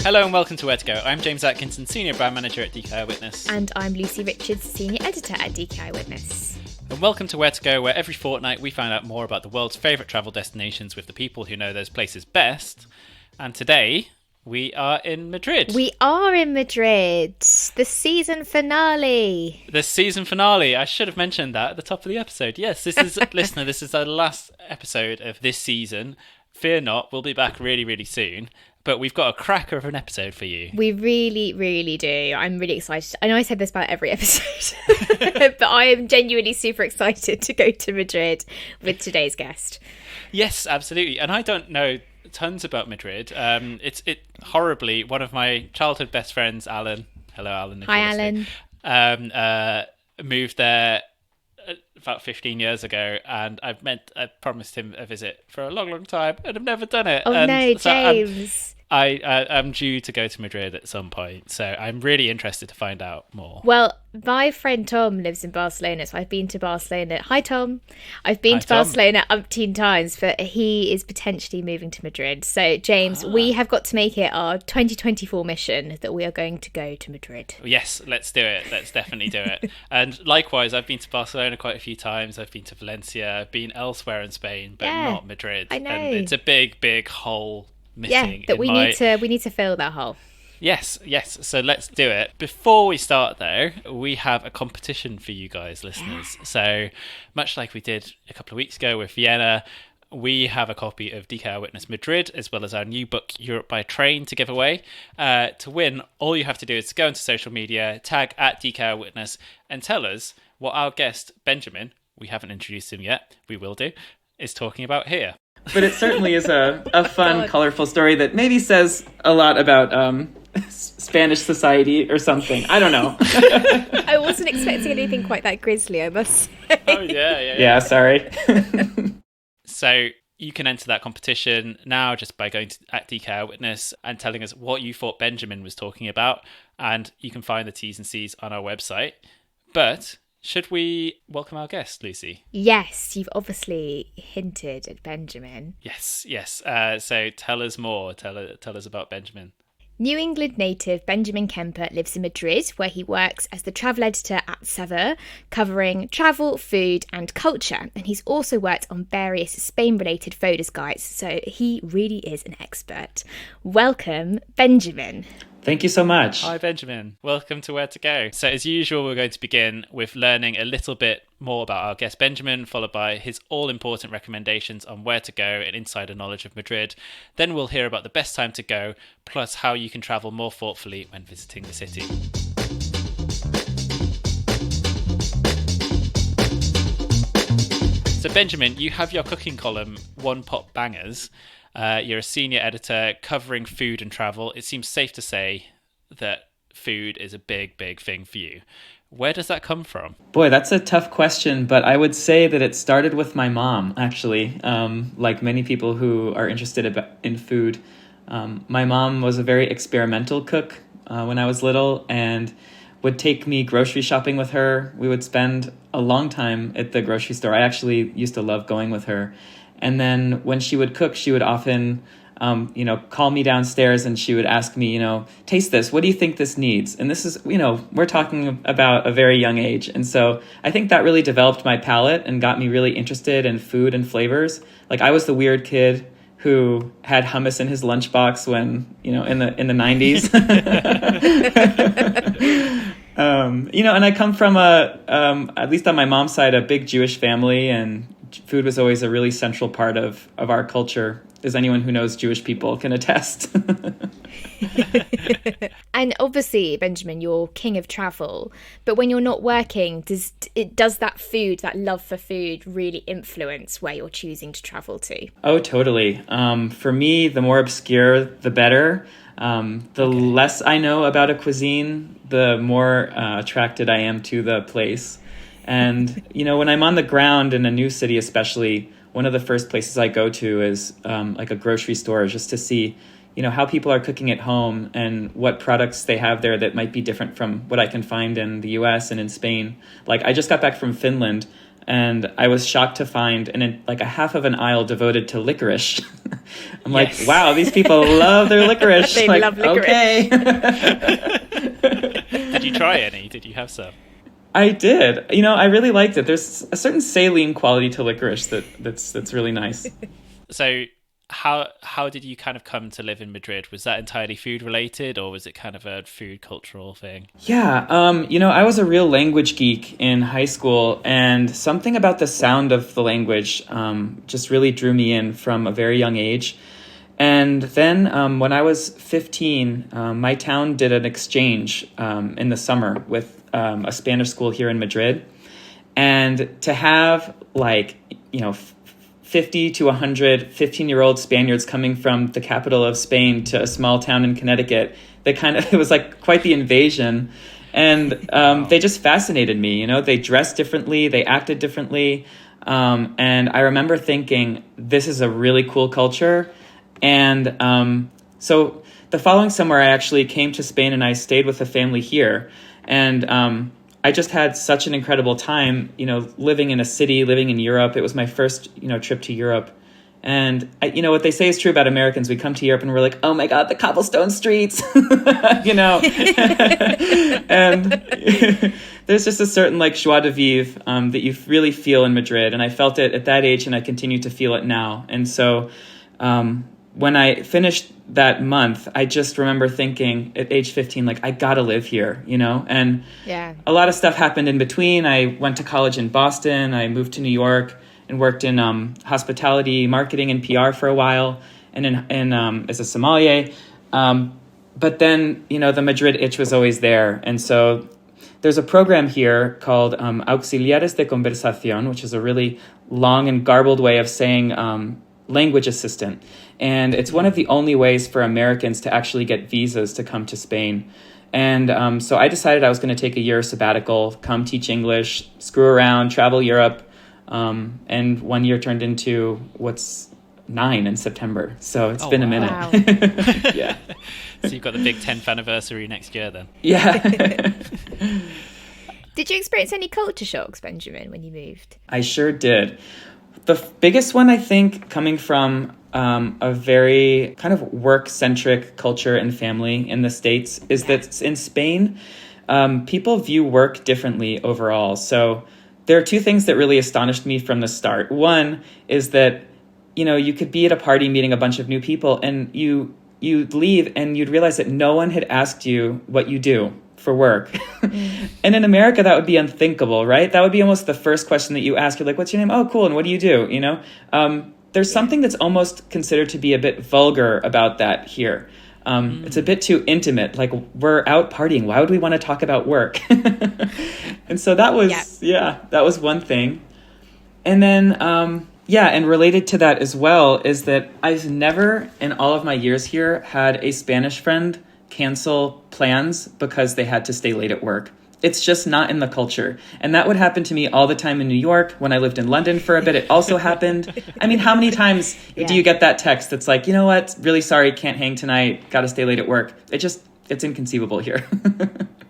Hello and welcome to Where to Go. I'm James Atkinson, Senior Brand Manager at DK Eyewitness. And I'm Lucy Richards, Senior Editor at DK Eyewitness. And welcome to Where to Go, where every fortnight we find out more about the world's favourite travel destinations with the people who know those places best. And today, we are in Madrid. We are in Madrid. The season finale. The season finale. I should have mentioned that at the top of the episode. Yes, this is, listener, this is our last episode of this season. Fear not, we'll be back really, really soon. But we've got a cracker of an episode for you. We really, really do. I'm really excited. I know I said this about every episode, but I am genuinely super excited to go to Madrid with today's guest. Yes, absolutely. And I don't know tons about Madrid. It's horribly, one of my childhood best friends, Alan. Hello, Alan. Hi, Alan. Moved there about 15 years ago, and I promised him a visit for a long, long time, and I've never done it. Oh, and no, so James. I'm due to go to Madrid at some point, so I'm really interested to find out more. Well, my friend Tom lives in Barcelona, so I've been to Barcelona. Hi, Tom. I've been to Barcelona umpteen times, but he is potentially moving to Madrid. So, James, we have got to make it our 2024 mission that we are going to go to Madrid. Yes, let's do it. Let's definitely do it. And likewise, I've been to Barcelona quite a few times. I've been to Valencia. I've been elsewhere in Spain, but not Madrid. I know. And it's a big, big hole missing. Yeah, that we need to fill that hole. Yes. So let's do it. Before we start, though, we have a competition for you guys, listeners. So much like we did a couple of weeks ago with Vienna, we have a copy of DK Eyewitness Madrid, as well as our new book, Europe by Train, to give away. To win, all you have to do is go into social media, tag at DK Eyewitness, and tell us what our guest, Benjamin, we haven't introduced him yet, we will do, is talking about here. But it certainly is a fun, colorful story that maybe says a lot about Spanish society or something. I don't know. I wasn't expecting anything quite that grisly, I must say. Oh, yeah. Yeah, sorry. So you can enter that competition now just by going to at DK Eyewitness and telling us what you thought Benjamin was talking about. And you can find the T's and C's on our website. But should we welcome our guest, Lucy? Yes, you've obviously hinted at Benjamin. Yes. So tell us more. Tell us about Benjamin. New England native Benjamin Kemper lives in Madrid, where he works as the travel editor at Saveur, covering travel, food and culture. And he's also worked on various Spain-related photos guides, so he really is an expert. Welcome, Benjamin. Thank you so much. Hi, Benjamin. Welcome to Where to Go. So as usual, we're going to begin with learning a little bit more about our guest Benjamin, followed by his all-important recommendations on where to go and insider knowledge of Madrid. Then we'll hear about the best time to go, plus how you can travel more thoughtfully when visiting the city. So Benjamin, you have your cooking column, One Pot Bangers. You're a senior editor covering food and travel. It seems safe to say that food is a big, big thing for you. Where does that come from? Boy, that's a tough question, but I would say that it started with my mom, actually. Like many people who are interested in food. My mom was a very experimental cook when I was little and would take me grocery shopping with her. We would spend a long time at the grocery store. I actually used to love going with her. And then when she would cook, she would often, call me downstairs and she would ask me, taste this. What do you think this needs? And this is, we're talking about a very young age. And so I think that really developed my palate and got me really interested in food and flavors. Like I was the weird kid who had hummus in his lunchbox when, in the 90s. And I come from at least on my mom's side, a big Jewish family, and food was always a really central part of our culture, as anyone who knows Jewish people can attest. And obviously, Benjamin, you're king of travel, but when you're not working, does that food, that love for food, really influence where you're choosing to travel to? Oh, totally. For me, the more obscure, the better. The less I know about a cuisine, the more attracted I am to the place. And, when I'm on the ground in a new city, especially, one of the first places I go to is like a grocery store, just to see, how people are cooking at home and what products they have there that might be different from what I can find in the US and in Spain. Like I just got back from Finland And I was shocked to find like a half of an aisle devoted to licorice. I'm like, wow, these people love their licorice. They like, love licorice. Okay. Did you try any? Did you have some? I did. I really liked it. There's a certain saline quality to licorice that's really nice. So how did you kind of come to live in Madrid? Was that entirely food related, or was it kind of a food cultural thing? Yeah, I was a real language geek in high school, and something about the sound of the language just really drew me in from a very young age. And then when I was 15, my town did an exchange in the summer with a Spanish school here in Madrid. And to have 50 to 100 15-year-old Spaniards coming from the capital of Spain to a small town in Connecticut, it was like quite the invasion. And they just fascinated me. They dressed differently, they acted differently. And I remember thinking, this is a really cool culture. And so the following summer, I actually came to Spain and I stayed with a family here. And I just had such an incredible time, living in a city, living in Europe. It was my first, trip to Europe. And, what they say is true about Americans. We come to Europe and we're like, oh, my God, the cobblestone streets, And there's just a certain, joie de vivre that you really feel in Madrid. And I felt it at that age and I continue to feel it now. And so when I finished that month, I just remember thinking at age 15, I gotta live here, and a lot of stuff happened in between. I went to college in Boston. I moved to New York and worked in hospitality, marketing, and PR for a while, and as a sommelier. But then, the Madrid itch was always there. And so there's a program here called Auxiliares de Conversación, which is a really long and garbled way of saying language assistant. And it's one of the only ways for Americans to actually get visas to come to Spain. And so I decided I was going to take a year sabbatical, come teach English, screw around, travel Europe. And 1 year turned into what's 9 in September. So it's been a minute. Wow. Yeah. So you've got the big 10th anniversary next year then. Yeah. Did you experience any culture shocks, Benjamin, when you moved? I sure did. The biggest one, I think, coming from a very kind of work-centric culture and family in the States is that in Spain, people view work differently overall. So there are two things that really astonished me from the start. One is that, you could be at a party meeting a bunch of new people and you'd leave and you'd realize that no one had asked you what you do for work. And in America, that would be unthinkable, right? That would be almost the first question that you ask. You're like, what's your name? Oh, cool. And what do you do? There's something that's almost considered to be a bit vulgar about that here. It's a bit too intimate. Like, we're out partying. Why would we want to talk about work? And so that was, that was one thing. And then, and related to that as well is that I've never in all of my years here had a Spanish friend cancel plans because they had to stay late at work. It's just not in the culture. And that would happen to me all the time in New York. When I lived in London for a bit, it also happened. I mean, how many times do you get that text that's like, you know what, really sorry, can't hang tonight, got to stay late at work. It's inconceivable here.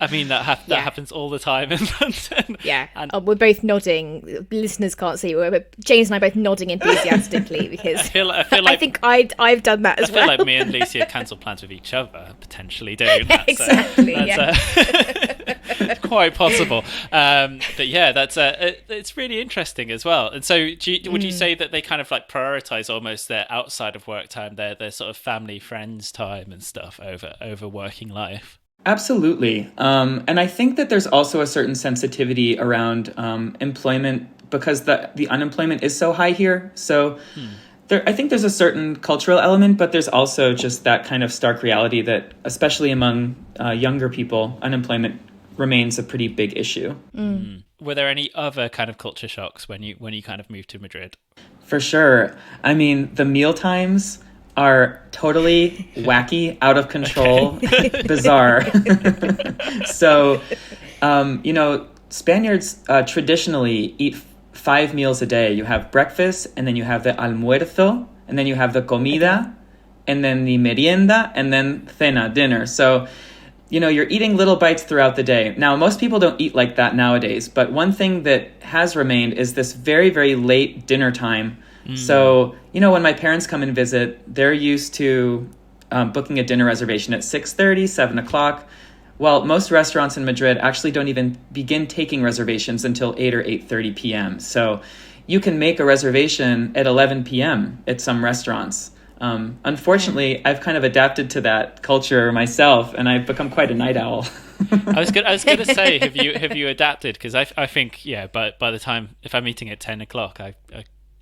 I mean, that happens all the time in London. Yeah, we're both nodding. Listeners can't see, but James and I are both nodding enthusiastically because I think I've done that as well. I feel like me and Lucia cancel plans with each other, potentially doing that. Exactly, That's quite possible. But yeah, it's really interesting as well. And so would you say that they kind of prioritize almost their outside of work time, their sort of family, friends time and stuff over working life? Absolutely. And I think that there's also a certain sensitivity around employment because the unemployment is so high here. So I think there's a certain cultural element, but there's also just that kind of stark reality that, especially among younger people, unemployment remains a pretty big issue. Were there any other kind of culture shocks when you kind of moved to Madrid? For sure. I mean, the meal times are totally wacky, out of control, bizarre. So, Spaniards traditionally eat 5 meals a day. You have breakfast, and then you have the almuerzo, and then you have the comida, and then the merienda, and then cena, dinner. So, you're eating little bites throughout the day. Now, most people don't eat like that nowadays, but one thing that has remained is this very, very late dinner time. So, when my parents come and visit, they're used to booking a dinner reservation at 6:30, 7 o'clock. Well, most restaurants in Madrid actually don't even begin taking reservations until 8 or 8:30 p.m. So you can make a reservation at 11 p.m. at some restaurants. Unfortunately, I've kind of adapted to that culture myself, and I've become quite a night owl. I was going to say, have you adapted? Because I think, but by the time, if I'm eating at 10 o'clock, I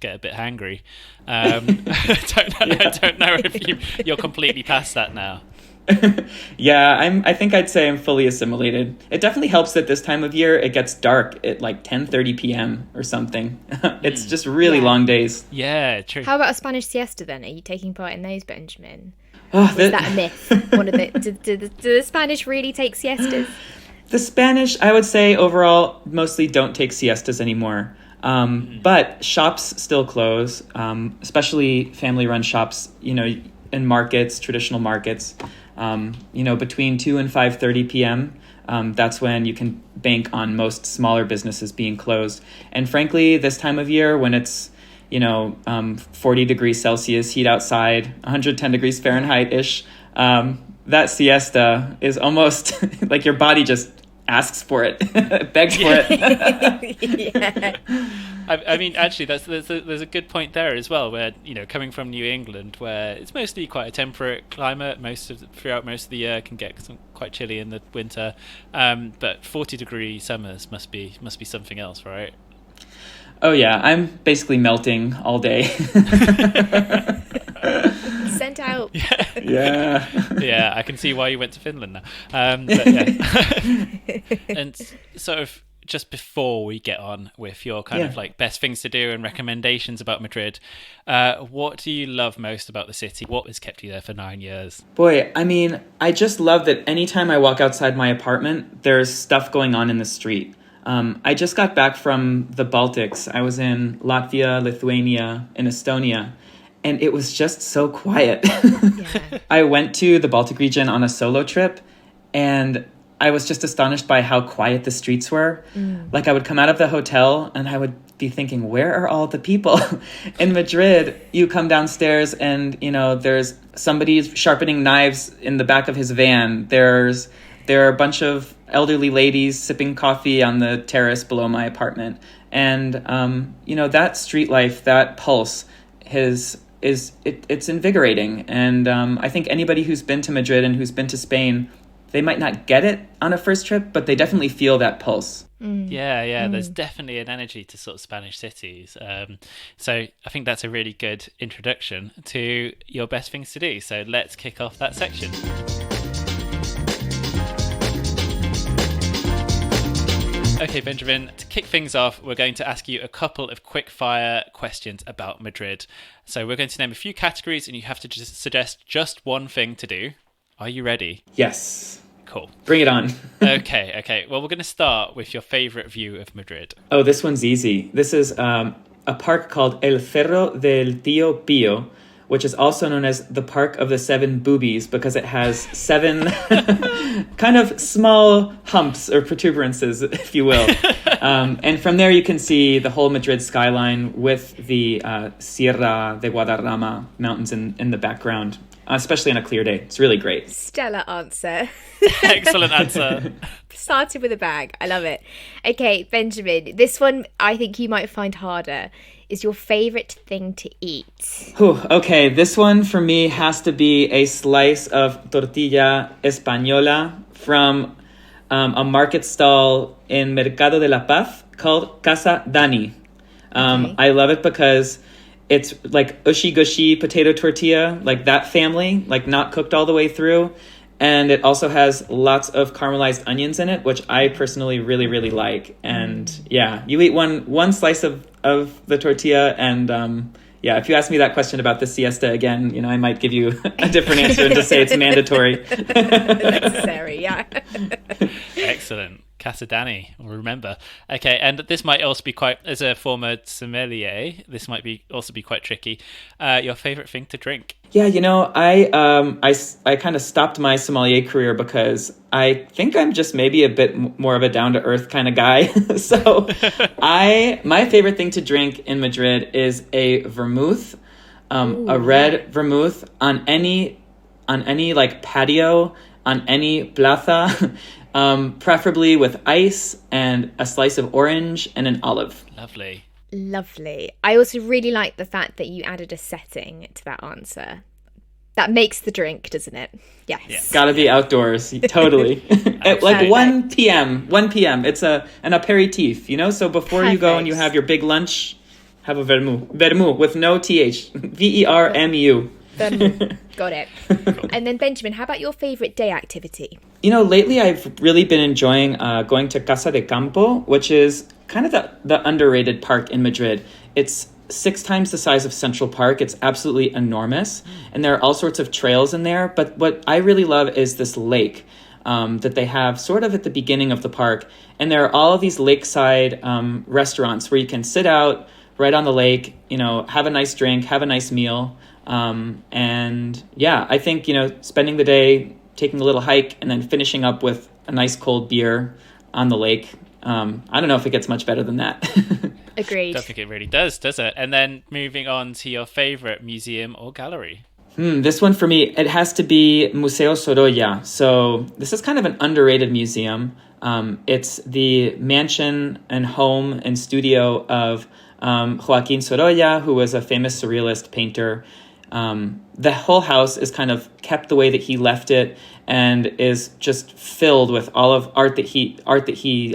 get a bit hangry. I don't know if you're completely past that now. Yeah, I think I'd say I'm fully assimilated. It definitely helps that this time of year it gets dark at like 10:30 p.m. or something. It's just really long days. Yeah, true. How about a Spanish siesta then? Are you taking part in those, Benjamin? Oh, Is that a myth? Do the Spanish really take siestas? The Spanish, I would say overall, mostly don't take siestas anymore. But shops still close, especially family-run shops, in markets, traditional markets. Between 2 and 5:30 p.m., that's when you can bank on most smaller businesses being closed. And frankly, this time of year when it's, 40 degrees Celsius heat outside, 110 degrees Fahrenheit-ish, that siesta is almost like your body just asks for it, begs for it. Yeah. I mean, actually, there's a good point there as well, where coming from New England, where it's mostly quite a temperate climate, throughout most of the year, can get quite chilly in the winter, but 40-degree summers must be something else, right? Oh yeah, I'm basically melting all day. Sent out. Yeah. Yeah, I can see why you went to Finland now. But yeah. And sort of just before we get on with your kind of like best things to do and recommendations about Madrid, what do you love most about the city? What has kept you there for 9 years? Boy, I mean, I just love that anytime I walk outside my apartment, there's stuff going on in the street. I just got back from the Baltics. I was in Latvia, Lithuania, and Estonia, and it was just so quiet. Yeah. I went to the Baltic region on a solo trip, and I was just astonished by how quiet the streets were. Like, I would come out of the hotel, and I would be thinking, where are all the people? In Madrid, you come downstairs, and, there's somebody sharpening knives in the back of his van. There are a bunch of elderly ladies sipping coffee on the terrace below my apartment. And, that street life, that pulse it's invigorating. And I think anybody who's been to Madrid and who's been to Spain, they might not get it on a first trip, but they definitely feel that pulse. Yeah, there's definitely an energy to sort of Spanish cities. So I think that's a really good introduction to your best things to do. So let's kick off that section. Okay, Benjamin, to kick things off, we're going to ask you a couple of quick-fire questions about Madrid. So we're going to name a few categories, and you have to just suggest just one thing to do. Are you ready? Yes. Cool. Bring it on. Okay. Well, we're going to start with your favourite view of Madrid. Oh, this one's easy. This is a park called El Cerro del Tío Pío, which is also known as the Park of the Seven Boobies because it has 7 kind of small humps or protuberances, if you will. And from there you can see the whole Madrid skyline with the Sierra de Guadarrama mountains in the background, especially on a clear day. It's really great. Stellar answer. Excellent answer. Started with a bag. I love it. Okay, Benjamin, this one I think you might find harder. Is your favorite thing to eat? Okay, this one for me has to be a slice of tortilla española from a market stall in Mercado de la Paz called Casa Dani. Okay. I love it because it's like ushi-gushi potato tortilla, like that family, like not cooked all the way through. And it also has lots of caramelized onions in it, which I personally really, really like. And yeah, you eat one slice of the tortilla. And if you ask me that question about the siesta again, I might give you a different answer and just say it's mandatory. Necessary, yeah. Excellent. Casa Danny, remember. Okay, and this might also be quite, as a former sommelier, this might be also be quite tricky. Your favorite thing to drink? Yeah, I kind of stopped my sommelier career because I think I'm just maybe a bit more of a down to earth kind of guy. So, my favorite thing to drink in Madrid is a vermouth, a red vermouth on any like patio, on any plaza. Preferably with ice and a slice of orange and an olive. Lovely. I also really like the fact that you added a setting to that answer. That makes the drink, doesn't it? Yes. Yeah. Gotta be outdoors. Totally. At like 1 p.m. 1 p.m. It's an aperitif, So before you go and you have your big lunch, have a vermouth. Vermouth with no th. Vermu. Got it. Cool. And then Benjamin, how about your favorite day activity? Lately I've really been enjoying going to Casa de Campo, which is kind of the underrated park in Madrid. It's 6 times the size of Central Park. It's absolutely enormous. And there are all sorts of trails in there. But what I really love is this lake that they have sort of at the beginning of the park. And there are all of these lakeside restaurants where you can sit out right on the lake, have a nice drink, have a nice meal. And yeah, I think, spending the day, taking a little hike, and then finishing up with a nice cold beer on the lake. I don't know if it gets much better than that. Agreed. I don't think it really does it? And then moving on to your favorite museum or gallery. This one for me, it has to be Museo Sorolla. So this is kind of an underrated museum. It's the mansion and home and studio of Joaquin Sorolla, who was a famous surrealist painter. The whole house is kind of kept the way that he left it and is just filled with all of art that he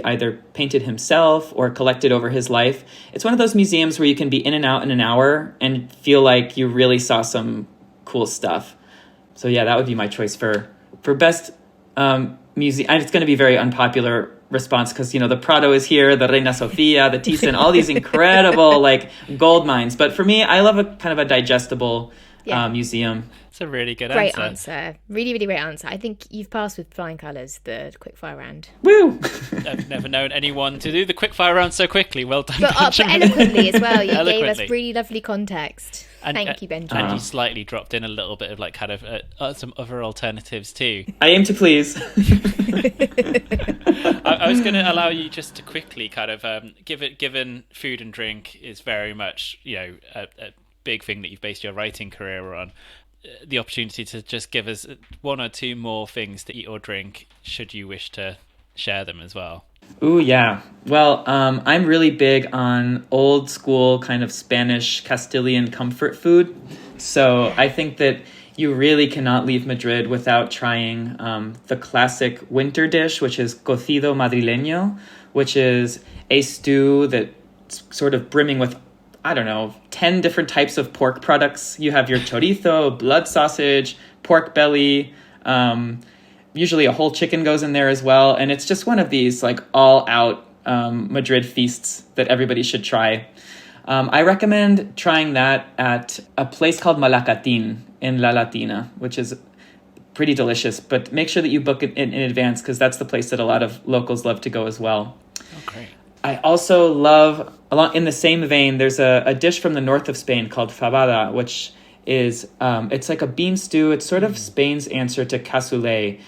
either painted himself or collected over his life. It's one of those museums where you can be in and out in an hour and feel like you really saw some cool stuff. So yeah, that would be my choice for best museum. And it's going to be a very unpopular response because, the Prado is here, the Reina Sofia, the Thyssen, all these incredible like gold mines. But for me, I love a kind of a digestible museum. It's a really good Great answer. Really, really great answer. I think you've passed with flying colours the quickfire round. Woo! I've never known anyone to do the quickfire round so quickly. Well done, but Benjamin. Eloquently as well. You gave us really lovely context. Thank you, Benjamin. And you slightly dropped in a little bit of like kind of some other alternatives too. I aim to please. I was going to allow you just to quickly kind of given food and drink is very much a big thing that you've based your writing career on, the opportunity to just give us 1 or 2 more things to eat or drink should you wish to share them as well. Ooh, yeah. Well, I'm really big on old school kind of Spanish Castilian comfort food. So I think that you really cannot leave Madrid without trying the classic winter dish, which is cocido madrileño, which is a stew that's sort of brimming with 10 different types of pork products. You have your chorizo, blood sausage, pork belly, usually a whole chicken goes in there as well. And it's just one of these like all out Madrid feasts that everybody should try. I recommend trying that at a place called Malacatin in La Latina, which is pretty delicious. But make sure that you book it in advance because that's the place that a lot of locals love to go as well. Oh, great. I also love, in the same vein, there's a dish from the north of Spain called fabada, which is, it's like a bean stew. It's sort of Spain's answer to cassoulet.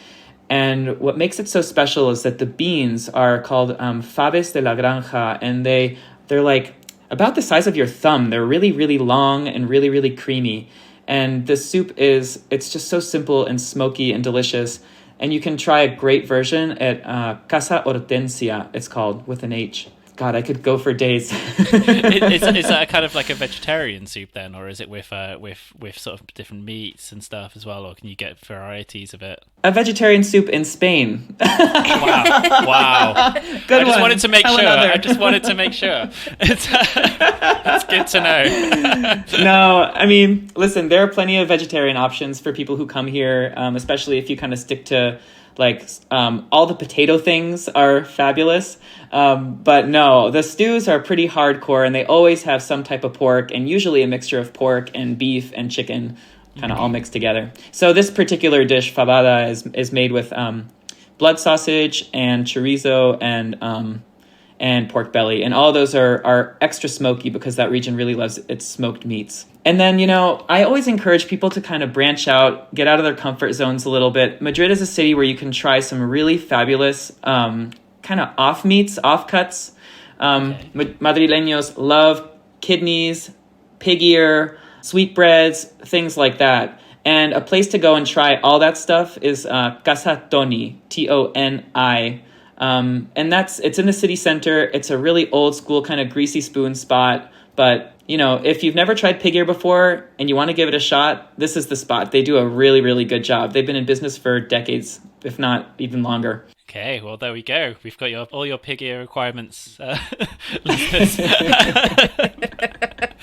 And what makes it so special is that the beans are called faves de la granja, and they're like about the size of your thumb. They're really, really long and really, really creamy. And the soup it's just so simple and smoky and delicious. And you can try a great version at Casa Hortensia, it's called, with an H. God, I could go for days. Is that a kind of like a vegetarian soup then, or is it with sort of different meats and stuff as well, or can you get varieties of it? A vegetarian soup in Spain. Wow. Good I just one. wanted to make Tell sure. another. I just wanted to make sure. It's good to know. No, I mean, listen, there are plenty of vegetarian options for people who come here, especially if you kind of stick to like all the potato things are fabulous. But no, the stews are pretty hardcore and they always have some type of pork and usually a mixture of pork and beef and chicken kind of all mixed together. So this particular dish, fabada, is made with blood sausage and chorizo and pork belly. And all those are extra smoky because that region really loves its smoked meats. And then, I always encourage people to kind of branch out, get out of their comfort zones a little bit. Madrid is a city where you can try some really fabulous kind of offcuts. Madrileños love kidneys, pig ear, sweetbreads, things like that. And a place to go and try all that stuff is Casa Toni, Toni. And it's in the city center. It's a really old school kind of greasy spoon spot. But, if you've never tried pig ear before and you want to give it a shot, this is the spot. They do a really, really good job. They've been in business for decades, if not even longer. Okay, well, there we go. We've got all your pig ear requirements. Listeners.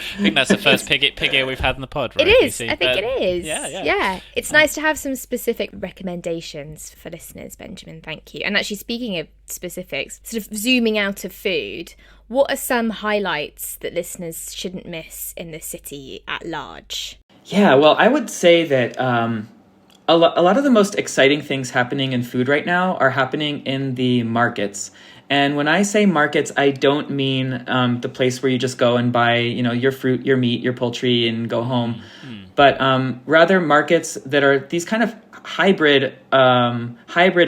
I think that's the first pig ear we've had in the pod, right? It is. I think it is. Yeah. It's nice to have some specific recommendations for listeners, Benjamin. Thank you. And actually, speaking of specifics, sort of zooming out of food, what are some highlights that listeners shouldn't miss in the city at large? Yeah, well, I would say that a lot of the most exciting things happening in food right now are happening in the markets. And when I say markets, I don't mean the place where you just go and buy, your fruit, your meat, your poultry and go home. But rather markets that are these kind of hybrid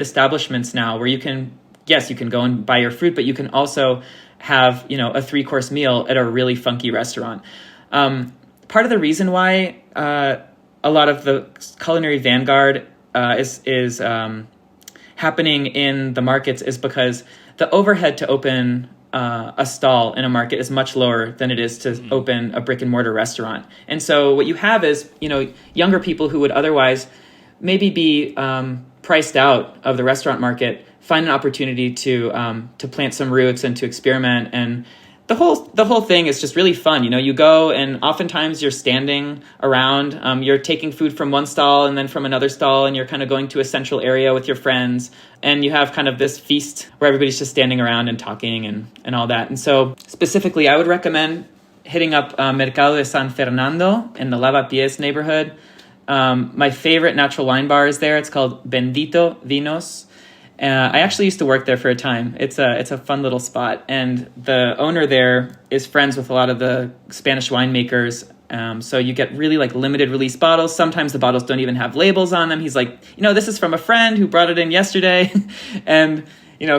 establishments now where you can go and buy your fruit, but you can also have, a 3-course meal at a really funky restaurant. Part of the reason why a lot of the culinary vanguard is happening in the markets is because the overhead to open a stall in a market is much lower than it is to open a brick and mortar restaurant. And so what you have is, younger people who would otherwise maybe be priced out of the restaurant market find an opportunity to plant some roots and to experiment. And the whole thing is just really fun. You go and oftentimes you're standing around, you're taking food from one stall and then from another stall, and you're kind of going to a central area with your friends, and you have kind of this feast where everybody's just standing around and talking and all that. And so specifically, I would recommend hitting up Mercado de San Fernando in the Lavapiés neighborhood. My favorite natural wine bar is there. It's called Bendito Vinos. I actually used to work there for a time. It's a fun little spot, and the owner there is friends with a lot of the Spanish winemakers. So you get really limited release bottles. Sometimes the bottles don't even have labels on them. He's like, this is from a friend who brought it in yesterday, and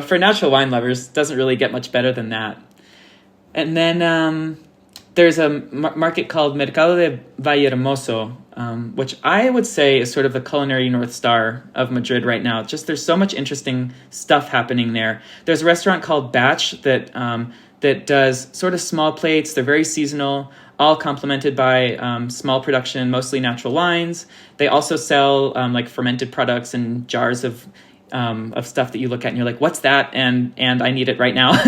for natural wine lovers, doesn't really get much better than that. And then there's a market called Mercado de Vallehermoso, which I would say is sort of the culinary North Star of Madrid right now. Just there's so much interesting stuff happening there. There's a restaurant called Batch that does sort of small plates. They're very seasonal, all complemented by small production, mostly natural wines. They also sell fermented products and jars of stuff that you look at and you're like, what's that? And I need it right now.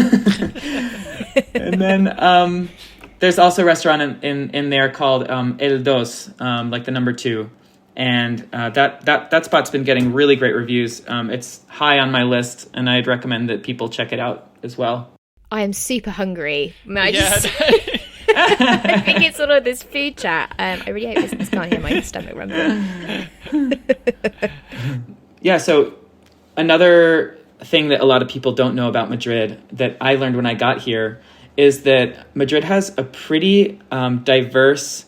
And then there's also a restaurant in there called El Dos, the number 2. And that spot's been getting really great reviews. It's high on my list, and I'd recommend that people check it out as well. I am super hungry. I think it's sort of this food chat. I really hope listeners can't hear my stomach rumbling. Yeah, so another thing that a lot of people don't know about Madrid that I learned when I got here is that Madrid has a pretty diverse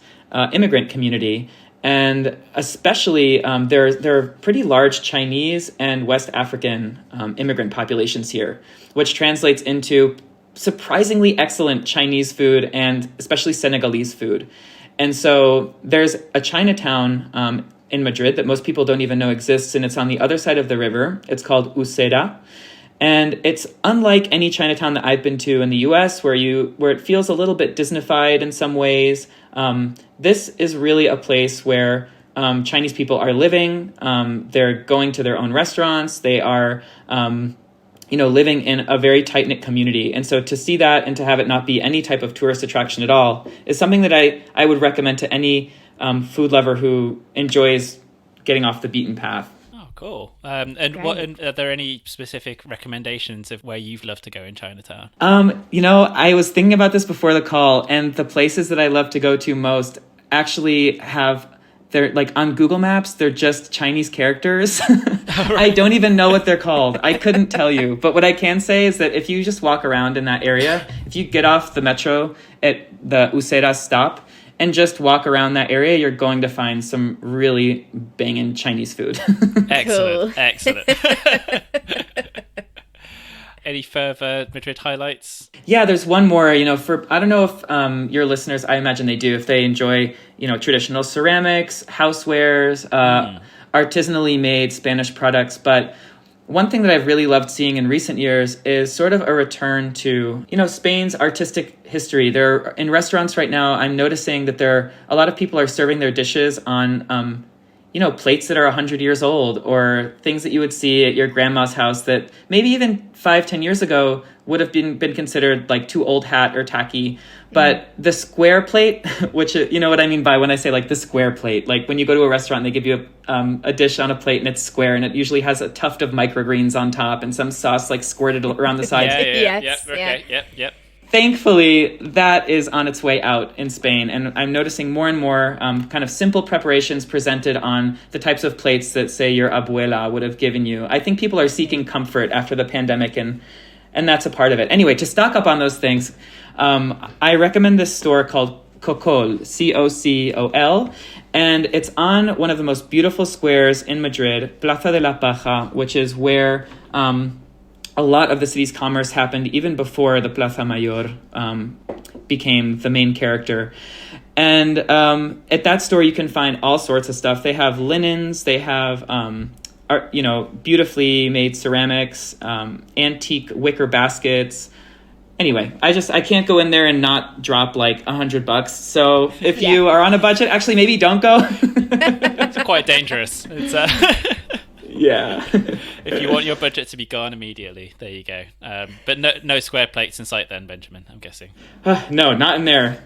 immigrant community. And especially there are pretty large Chinese and West African immigrant populations here, which translates into surprisingly excellent Chinese food and especially Senegalese food. And so there's a Chinatown in Madrid that most people don't even know exists, and it's on the other side of the river. It's called Usera. And it's unlike any Chinatown that I've been to in the U.S., where it feels a little bit Disneyfied in some ways. This is really a place where Chinese people are living. They're going to their own restaurants. They are, living in a very tight-knit community. And so to see that and to have it not be any type of tourist attraction at all is something that I would recommend to any food lover who enjoys getting off the beaten path. Cool. And are there any specific recommendations of where you've loved to go in Chinatown? I was thinking about this before the call, and the places that I love to go to most actually have they're like on Google Maps, they're just Chinese characters. I don't even know what they're called. I couldn't tell you. But what I can say is that if you just walk around in that area, if you get off the metro at the Useras stop and just walk around that area, you're going to find some really banging Chinese food. Excellent. Excellent. Any further Madrid highlights? Yeah, there's one more, for, I don't know if your listeners, I imagine they do, if they enjoy, traditional ceramics, housewares, artisanally made Spanish products. But one thing that I've really loved seeing in recent years is sort of a return to, Spain's artistic history. There, in restaurants right now, I'm noticing that a lot of people are serving their dishes on, plates that are 100 years old, or things that you would see at your grandma's house that maybe even 5-10 years ago would have been considered like too old hat or tacky. But the square plate, which, you know what I mean by when I say like the square plate, like when you go to a restaurant, they give you a dish on a plate and it's square, and it usually has a tuft of microgreens on top and some sauce like squirted around the sides. Yep. Thankfully, that is on its way out in Spain, and I'm noticing more and more kind of simple preparations presented on the types of plates that, say, your abuela would have given you. I think people are seeking comfort after the pandemic, and that's a part of it. Anyway, to stock up on those things, I recommend this store called Cocol, Cocol, and it's on one of the most beautiful squares in Madrid, Plaza de la Paja, which is where a lot of the city's commerce happened even before the Plaza Mayor became the main character. And at that store, you can find all sorts of stuff. They have linens, they have beautifully made ceramics, antique wicker baskets. Anyway, I can't go in there and not drop like $100. So if you are on a budget, actually maybe don't go. It's quite dangerous. It's yeah. If you want your budget to be gone immediately, there you go. But no square plates in sight then, Benjamin, I'm guessing. No, not in there.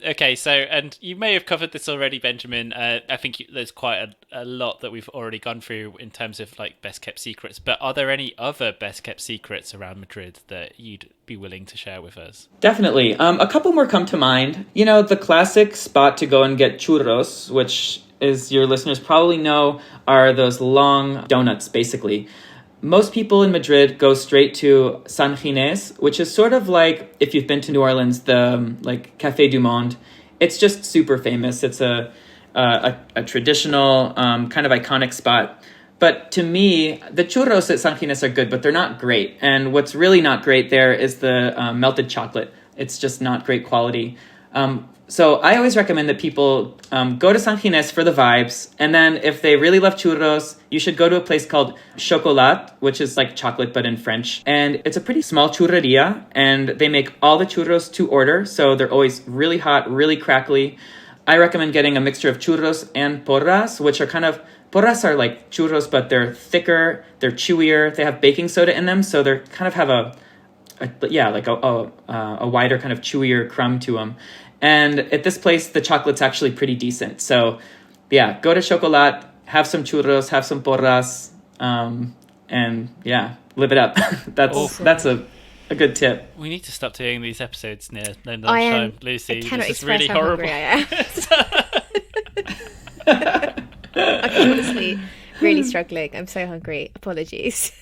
Okay, so, and you may have covered this already, Benjamin. I think there's quite a lot that we've already gone through in terms of like best kept secrets. But are there any other best kept secrets around Madrid that you'd be willing to share with us? Definitely. A couple more come to mind. The classic spot to go and get churros, which, as your listeners probably know, are those long donuts, basically. Most people in Madrid go straight to San Ginés, which is sort of like, if you've been to New Orleans, the like Café du Monde. It's just super famous. It's a traditional, kind of iconic spot. But to me, the churros at San Ginés are good, but they're not great. And what's really not great there is the melted chocolate. It's just not great quality. So I always recommend that people go to San Ginés for the vibes. And then if they really love churros, you should go to a place called Chocolat, which is like chocolate, but in French. And it's a pretty small churreria, and they make all the churros to order. So they're always really hot, really crackly. I recommend getting a mixture of churros and porras, which are porras are like churros, but they're thicker, they're chewier, they have baking soda in them. So they're kind of have a wider kind of chewier crumb to them. And at this place, the chocolate's actually pretty decent. So, yeah, go to Chocolat, have some churros, have some porras, and yeah, live it up. That's a good tip. We need to stop doing these episodes near lunchtime, Lucy. This is really horrible. I'm honestly really struggling. I'm so hungry. Apologies.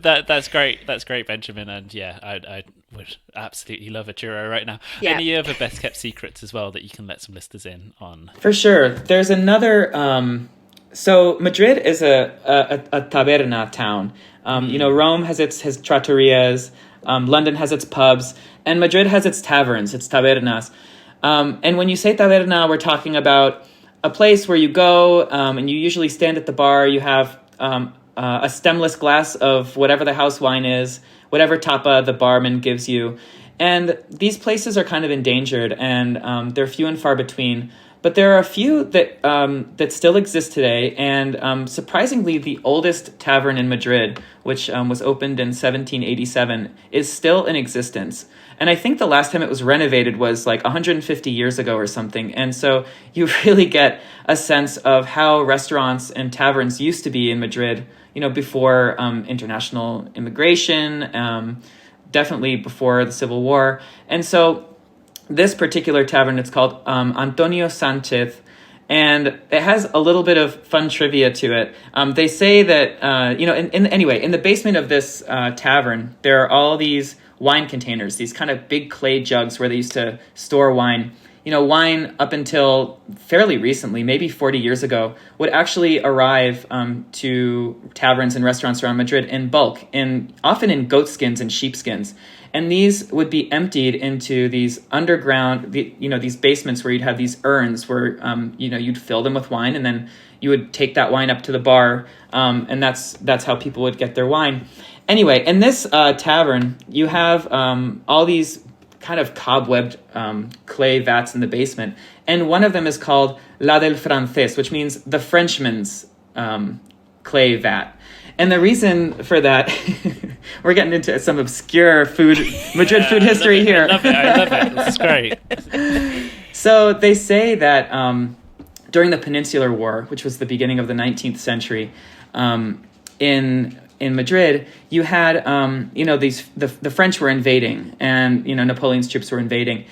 That's great. That's great, Benjamin. And yeah, I would absolutely love a churro right now. Yeah. Any other best kept secrets as well that you can let some listeners in on? For sure. There's another. So Madrid is a taberna town. Rome has its trattorias. London has its pubs, and Madrid has its taverns, its tabernas. And when you say taberna, we're talking about a place where you go and you usually stand at the bar. You have a stemless glass of whatever the house wine is, whatever tapa the barman gives you. And these places are kind of endangered, and they're few and far between. But there are a few that still exist today, and surprisingly, the oldest tavern in Madrid, which was opened in 1787, is still in existence. And I think the last time it was renovated was like 150 years ago or something. And so you really get a sense of how restaurants and taverns used to be in Madrid, before international immigration, definitely before the Civil War. And so this particular tavern, it's called Antonio Sanchez, and it has a little bit of fun trivia to it. They say that, anyway, in the basement of this tavern, there are all these wine containers, these kind of big clay jugs where they used to store wine. Wine up until fairly recently, maybe 40 years ago, would actually arrive to taverns and restaurants around Madrid in bulk, often in goat skins and sheep skins. And these would be emptied into these underground, these basements where you'd have these urns where, you'd fill them with wine, and then you would take that wine up to the bar, and that's how people would get their wine. Anyway, in this tavern, you have all these kind of cobwebbed clay vats in the basement. And one of them is called La del Francés, which means the Frenchman's clay vat. And the reason for that, we're getting into some obscure Madrid food history here. I love it. This is great. So they say that during the Peninsular War, which was the beginning of the 19th century, in Madrid, you had, the French were invading, and, Napoleon's troops were invading.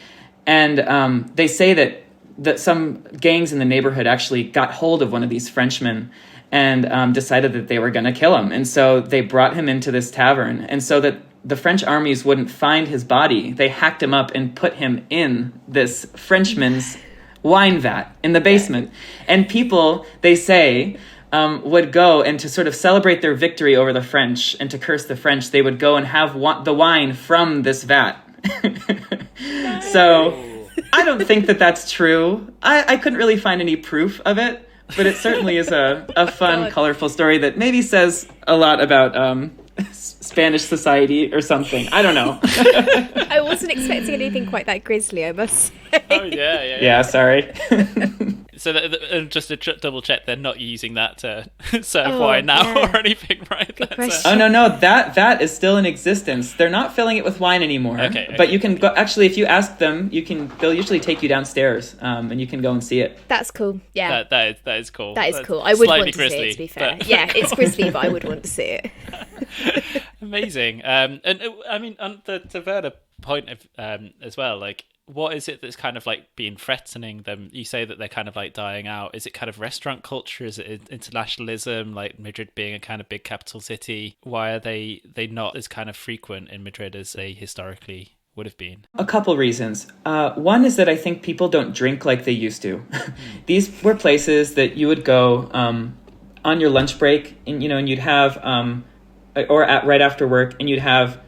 And they say that some gangs in the neighborhood actually got hold of one of these Frenchmen and decided that they were going to kill him. And so they brought him into this tavern. And so that the French armies wouldn't find his body, they hacked him up and put him in this Frenchman's wine vat in the basement. And people, they say, would go, and to sort of celebrate their victory over the French and to curse the French, they would go and have the wine from this vat. So I don't think that that's true. I couldn't really find any proof of it, but it certainly is a fun, colorful story that maybe says a lot about Spanish society or something. I don't know. I wasn't expecting anything quite that grisly, I must say. Oh, yeah. Yeah, sorry. So just to double check, they're not using that to serve wine now or anything, right? Oh, no, that is still in existence. They're not filling it with wine anymore. Okay. But you can go, actually, if you ask them, they'll usually take you downstairs, and you can go and see it. That's cool. Yeah. That is cool. That is cool. I would want to grisly, see it, to be fair. Yeah, it's grisly, but I would want to see it. Amazing. And I mean, on the Taverna point of as well, like, what is it that's kind of like being threatening them? You say that they're kind of like dying out. Is it kind of restaurant culture? Is it internationalism, like Madrid being a kind of big capital city? Why are they not as kind of frequent in Madrid as they historically would have been? A couple reasons. One is that I think people don't drink like they used to. These were places that you would go on your lunch break, and you'd have right after work, and you'd have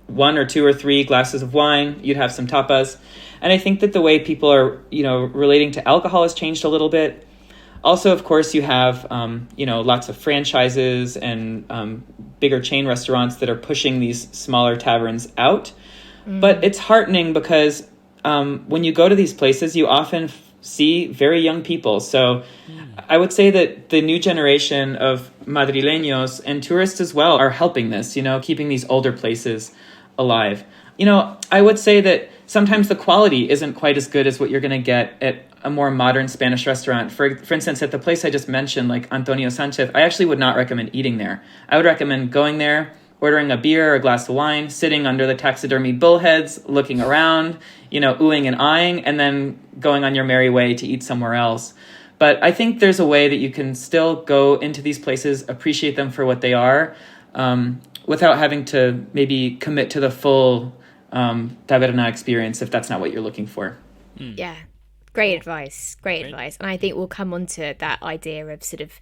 1 or 2 or 3 glasses of wine. You'd have some tapas. And I think that the way people are, relating to alcohol has changed a little bit. Also, of course, you have, lots of franchises and bigger chain restaurants that are pushing these smaller taverns out. But it's heartening because when you go to these places, you often see very young people. So I would say that the new generation of Madrileños and tourists as well are helping this, keeping these older places alive. I would say that sometimes the quality isn't quite as good as what you're going to get at a more modern Spanish restaurant. For instance, at the place I just mentioned, like Antonio Sanchez, I actually would not recommend eating there. I would recommend going there, ordering a beer or a glass of wine, sitting under the taxidermy bullheads, looking around, oohing and eyeing, and then going on your merry way to eat somewhere else. But I think there's a way that you can still go into these places, appreciate them for what they are, without having to maybe commit to the full taberna experience if that's not what you're looking for. Yeah, great advice. And I think we'll come on to that idea of sort of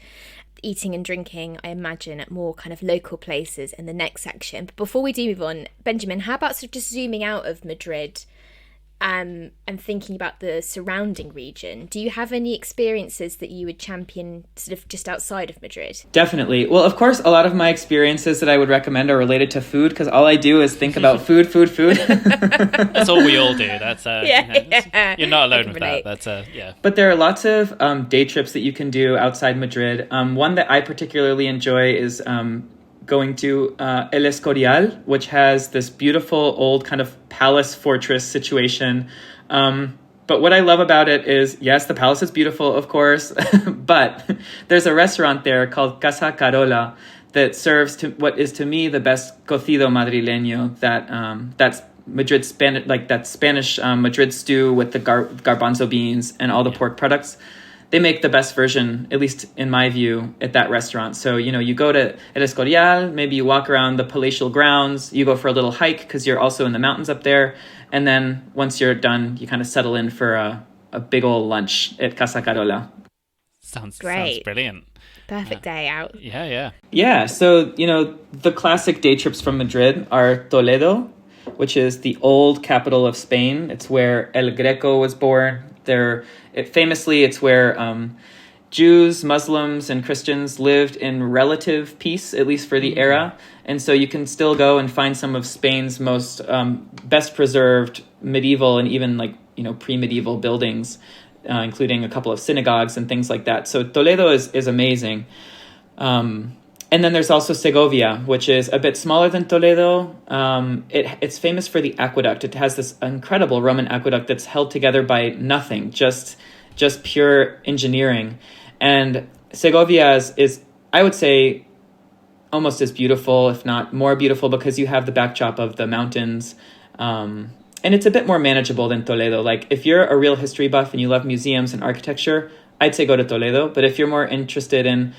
eating and drinking, I imagine, at more kind of local places in the next section. But before we do move on, Benjamin, how about sort of just zooming out of Madrid and thinking about the surrounding region? Do you have any experiences that you would champion sort of just outside of Madrid? Definitely. Well, of course, a lot of my experiences that I would recommend are related to food, because all I do is think about food. That's all we all do. That's you're not alone with relate. that. That's But there are lots of day trips that you can do outside Madrid. One that I particularly enjoy is going to El Escorial, which has this beautiful old kind of palace fortress situation. But what I love about it is, yes, the palace is beautiful, of course, but there's a restaurant there called Casa Carola that serves what is to me the best cocido madrileño that's Madrid Spanish, like that Spanish Madrid stew with the garbanzo beans and all the pork products. They make the best version, at least in my view, at that restaurant. So, you go to El Escorial, maybe you walk around the palatial grounds, you go for a little hike because you're also in the mountains up there. And then once you're done, you kind of settle in for a big old lunch at Casa Carola. Sounds Great. Brilliant. Perfect day out. Yeah. Yeah, so, the classic day trips from Madrid are Toledo, which is the old capital of Spain. It's where El Greco was born. Famously, it's where Jews, Muslims, and Christians lived in relative peace, at least for the era. And so you can still go and find some of Spain's most best preserved medieval and even pre-medieval buildings, including a couple of synagogues and things like that. So Toledo is amazing. And then there's also Segovia, which is a bit smaller than Toledo. It's famous for the aqueduct. It has this incredible Roman aqueduct that's held together by nothing, just pure engineering. And Segovia is, I would say, almost as beautiful, if not more beautiful, because you have the backdrop of the mountains. And it's a bit more manageable than Toledo. Like, if you're a real history buff and you love museums and architecture, I'd say go to Toledo. But if you're more interested in,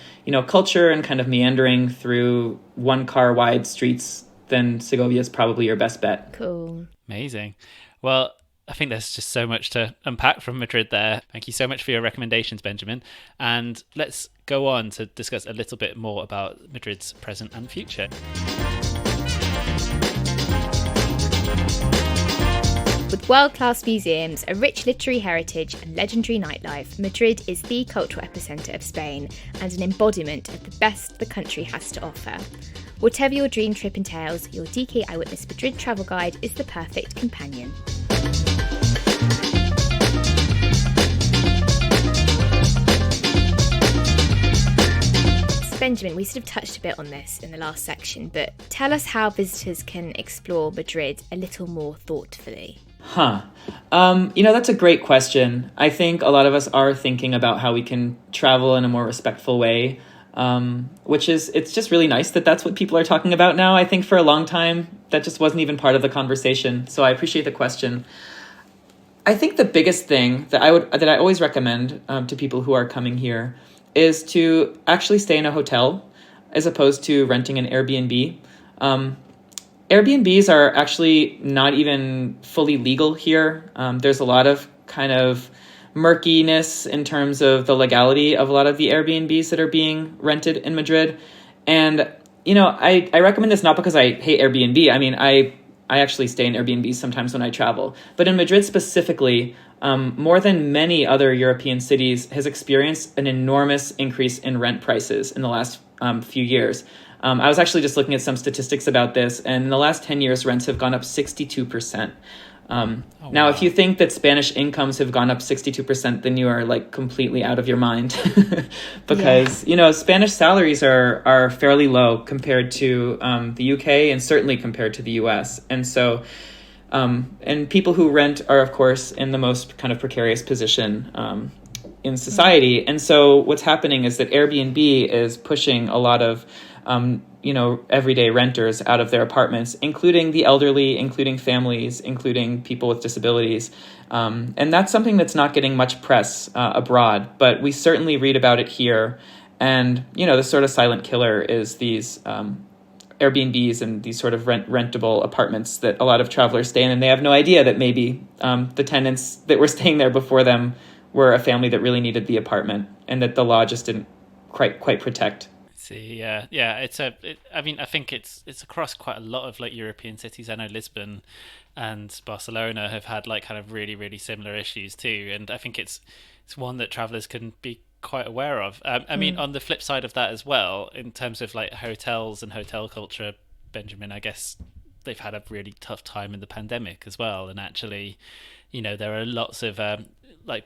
culture and kind of meandering through one-car wide streets, then Segovia is probably your best bet. Cool. Amazing. Well, I think there's just so much to unpack from Madrid there. Thank you so much for your recommendations, Benjamin. And let's go on to discuss a little bit more about Madrid's present and future. With world-class museums, a rich literary heritage and legendary nightlife, Madrid is the cultural epicentre of Spain and an embodiment of the best the country has to offer. Whatever your dream trip entails, your DK Eyewitness Madrid travel guide is the perfect companion. Benjamin, we sort of touched a bit on this in the last section, but tell us how visitors can explore Madrid a little more thoughtfully. That's a great question. I think a lot of us are thinking about how we can travel in a more respectful way, it's just really nice that that's what people are talking about now. I think for a long time, that just wasn't even part of the conversation. So I appreciate the question. I think the biggest thing that I always recommend to people who are coming here is to actually stay in a hotel as opposed to renting an Airbnb. Airbnbs are actually not even fully legal here. There's a lot of kind of murkiness in terms of the legality of a lot of the Airbnbs that are being rented in Madrid. And, I recommend this not because I hate Airbnb. I mean, I actually stay in Airbnbs sometimes when I travel. But in Madrid specifically, more than many other European cities, has experienced an enormous increase in rent prices in the last few years. I was actually just looking at some statistics about this, and in the last 10 years, rents have gone up 62%. Now, if you think that Spanish incomes have gone up 62%, then you are completely out of your mind because, Spanish salaries are fairly low compared to the UK and certainly compared to the US. And so, and people who rent are, of course, in the most kind of precarious position in society. And so what's happening is that Airbnb is pushing a lot of everyday renters out of their apartments, including the elderly, including families, including people with disabilities. And that's something that's not getting much press abroad, but we certainly read about it here. And, the sort of silent killer is these Airbnbs and these sort of rentable apartments that a lot of travelers stay in, and they have no idea that maybe the tenants that were staying there before them were a family that really needed the apartment and that the law just didn't quite protect. I think it's across quite a lot of European cities. I know Lisbon and Barcelona have had kind of really, really similar issues too, and I think it's one that travelers can be quite aware of. I mean, on the flip side of that as well, in terms of hotels and hotel culture, Benjamin, I guess they've had a really tough time in the pandemic as well, and actually, there are lots of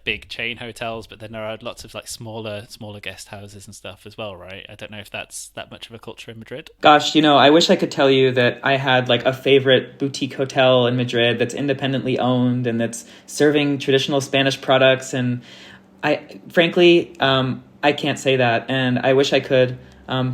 big chain hotels, but then there are lots of smaller guest houses and stuff as well, right? I don't know if that's that much of a culture in Madrid. Gosh, I wish I could tell you that I had a favorite boutique hotel in Madrid that's independently owned and that's serving traditional Spanish products. And I can't say that. And I wish I could.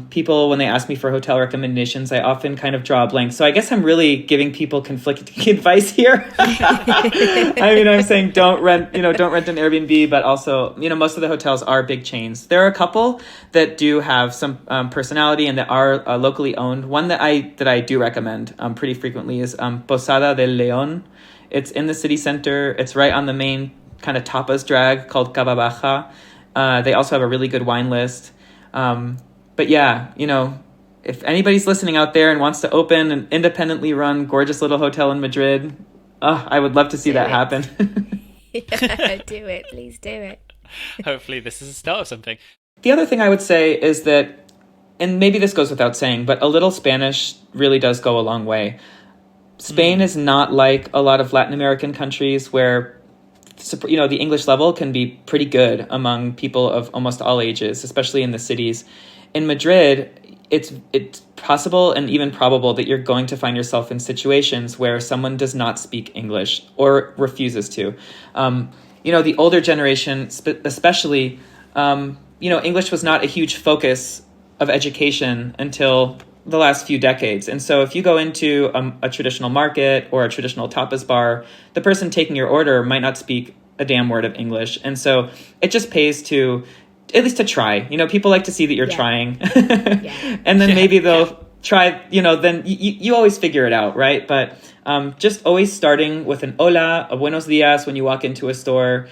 People, when they ask me for hotel recommendations, I often kind of draw a blank. So I guess I'm really giving people conflicting advice here. I mean, I'm saying don't rent an Airbnb, but also, most of the hotels are big chains. There are a couple that do have some personality and that are locally owned. One that I do recommend pretty frequently is Posada del León. It's in the city center. It's right on the main kind of tapas drag called Cava Baja. They also have a really good wine list. But yeah, if anybody's listening out there and wants to open an independently run, gorgeous little hotel in Madrid, I would love to see that happen. Yeah, do it. Please do it. Hopefully this is a start of something. The other thing I would say is that, and maybe this goes without saying, but a little Spanish really does go a long way. Spain is not like a lot of Latin American countries where, the English level can be pretty good among people of almost all ages, especially in the cities. In Madrid, it's possible and even probable that you're going to find yourself in situations where someone does not speak English or refuses to. The older generation, especially, English was not a huge focus of education until the last few decades. And so if you go into a traditional market or a traditional tapas bar, the person taking your order might not speak a damn word of English. And so it just pays to, at least to try. People like to see that you're trying. And then maybe they'll try, then you always figure it out, right? But just always starting with an hola, a buenos dias when you walk into a store,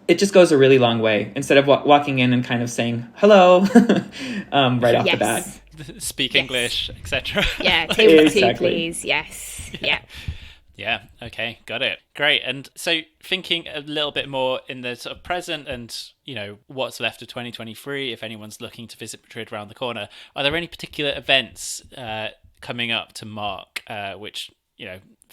it just goes a really long way instead of walking in and kind of saying hello right off the bat. Speak English, etc. Yeah, table 2, please. Yes. Yeah. Yeah. Okay. Got it. Great. And so thinking a little bit more in the sort of present and, what's left of 2023, if anyone's looking to visit Madrid around the corner, are there any particular events coming up to mark which,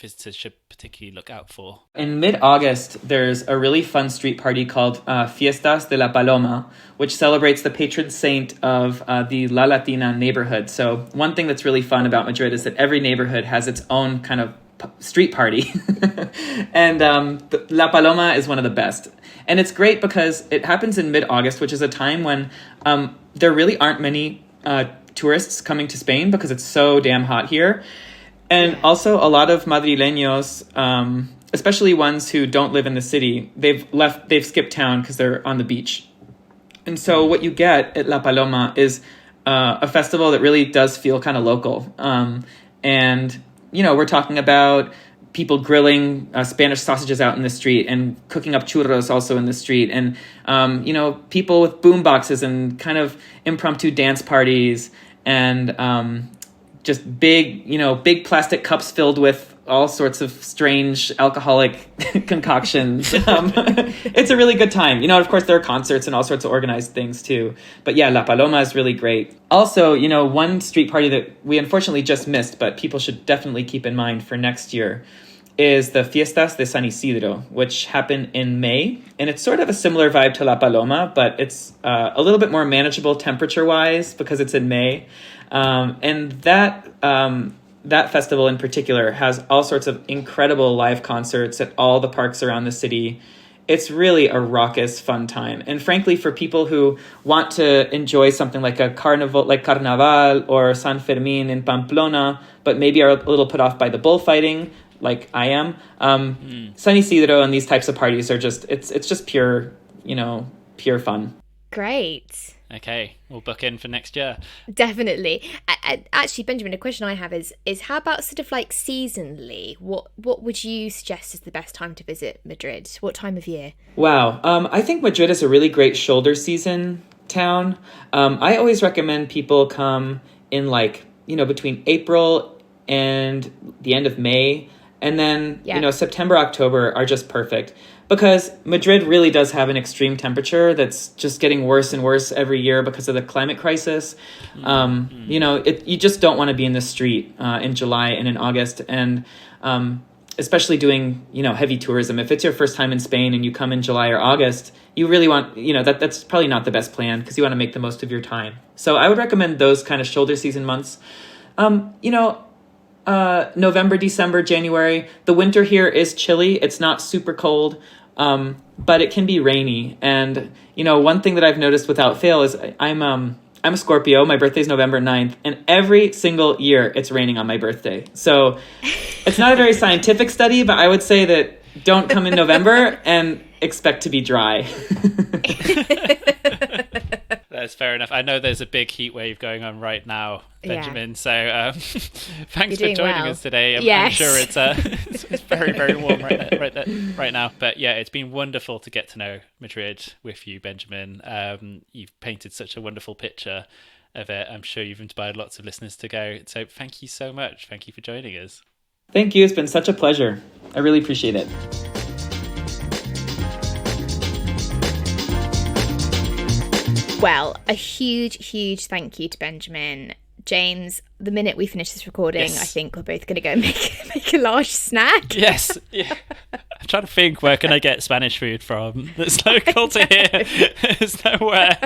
visitors should particularly look out for? In mid-August, there's a really fun street party called Fiestas de la Paloma, which celebrates the patron saint of the La Latina neighborhood. So one thing that's really fun about Madrid is that every neighborhood has its own kind of street party. And La Paloma is one of the best. And it's great because it happens in mid-August, which is a time when there really aren't many tourists coming to Spain because it's so damn hot here. And also a lot of Madrileños, especially ones who don't live in the city, they've skipped town because they're on the beach. And so what you get at La Paloma is a festival that really does feel kind of local. And, we're talking about people grilling Spanish sausages out in the street and cooking up churros also in the street. And, people with boom boxes and kind of impromptu dance parties and just big plastic cups filled with all sorts of strange alcoholic concoctions. It's a really good time. Of course, there are concerts and all sorts of organized things too. But yeah, La Paloma is really great. Also, one street party that we unfortunately just missed, but people should definitely keep in mind for next year, is the Fiestas de San Isidro, which happen in May. And it's sort of a similar vibe to La Paloma, but it's a little bit more manageable temperature-wise because it's in May. And that festival in particular has all sorts of incredible live concerts at all the parks around the city. It's really a raucous, fun time. And frankly, for people who want to enjoy something like a carnival, like Carnaval or San Fermin in Pamplona, but maybe are a little put off by the bullfighting, like I am, San Isidro and these types of parties are just, it's just pure fun. Great. Okay, we'll book in for next year. Definitely. Actually, Benjamin, a question I have is how about sort of like seasonally? What would you suggest is the best time to visit Madrid? What time of year? Wow. I think Madrid is a really great shoulder season town. I always recommend people come in between April and the end of May. And then, September, October are just perfect. Because Madrid really does have an extreme temperature that's just getting worse and worse every year because of the climate crisis. You just don't want to be in the street in July and in August. And especially doing, heavy tourism. If it's your first time in Spain and you come in July or August, you really want, that's probably not the best plan because you want to make the most of your time. So I would recommend those kind of shoulder season months. November, December, January. The winter here is chilly. It's not super cold, but it can be rainy. And, one thing that I've noticed without fail is I'm I'm a Scorpio. My birthday's November 9th. And every single year it's raining on my birthday. So it's not a very scientific study, but I would say that don't come in November and expect to be dry. That's fair enough. I know there's a big heat wave going on right now, Benjamin. Yeah. So thanks for joining us today. I'm sure it's very, very warm right now. But yeah, it's been wonderful to get to know Madrid with you, Benjamin. You've painted such a wonderful picture of it. I'm sure you've inspired lots of listeners to go. So thank you so much. Thank you for joining us. Thank you. It's been such a pleasure. I really appreciate it. Well, a huge thank you to Benjamin. James, the minute we finish this recording, I think we're both going to go make a large snack. Yes. Yeah. I'm trying to think, where can I get Spanish food from that's local to here? There's nowhere.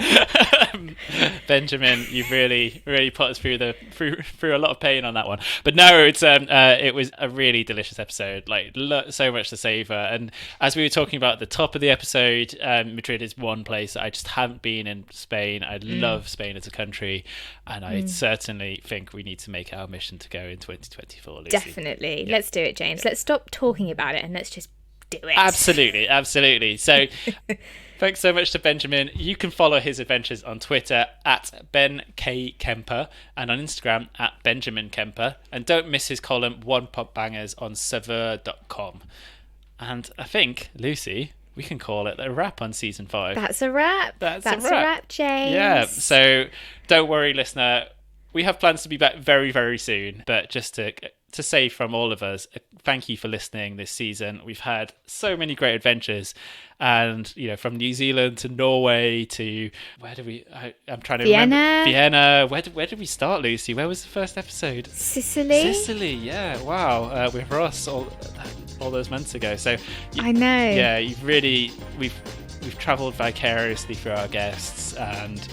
Benjamin, you've really put us through a lot of pain on that one. But no, it was a really delicious episode. Like so much to savor. And as we were talking about at the top of the episode, Madrid is one place that I just haven't been in Spain. I love Spain as a country, and I certainly think we need to make our mission to go in 2024. Lucy. Definitely. Yeah. Let's do it, James. Let's stop talking about it and let's just do it. Absolutely. So thanks so much to Benjamin. You can follow his adventures on Twitter at Ben K. Kemper and on Instagram at Benjamin Kemper. And don't miss his column One Pop Bangers on Saveur.com. And I think, Lucy, we can call it a wrap on season 5. That's a wrap. That's a wrap, James. Yeah. So don't worry, listener. We have plans to be back very, very soon. But just to say from all of us, thank you for listening this season. We've had so many great adventures, and from New Zealand to Norway to I'm trying to remember Vienna. Where did we start, Lucy? Where was the first episode? Sicily, yeah. Wow. With Ross all those months ago. So I know. Yeah, we've traveled vicariously through our guests and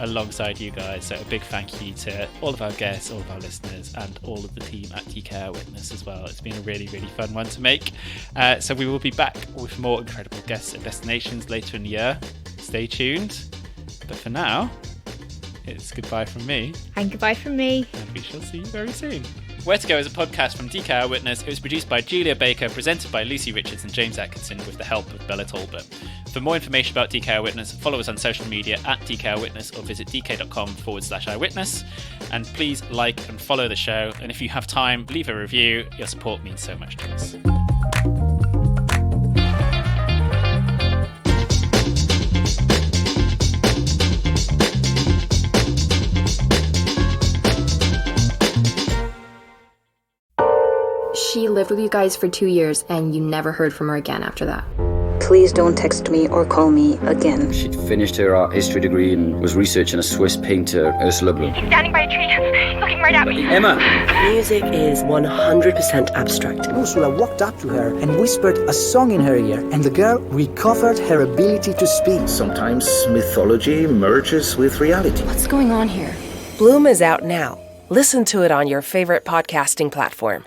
alongside you guys. So a big thank you to all of our guests, all of our listeners, and all of the team at DK Witness as well. It's been a really fun one to make. So we will be back with more incredible guests and destinations later in the year. Stay tuned. But for now, it's goodbye from me. And goodbye from me. And we shall see you very soon. Where to Go is a podcast from DK Witness. It was produced by Julia Baker, presented by Lucy Richards and James Atkinson with the help of Bella Talbot. For more information about DK Witness, follow us on social media at DK Witness or visit dk.com/eyewitness. And please like and follow the show. And if you have time, leave a review. Your support means so much to us. She lived with you guys for 2 years, and you never heard from her again after that. Please don't text me or call me again. She'd finished her art history degree and was researching a Swiss painter, Ursula Blum. He's standing by a tree, looking right at me. Emma! Music is 100% abstract. Ursula walked up to her and whispered a song in her ear, and the girl recovered her ability to speak. Sometimes mythology merges with reality. What's going on here? Bloom is out now. Listen to it on your favorite podcasting platform.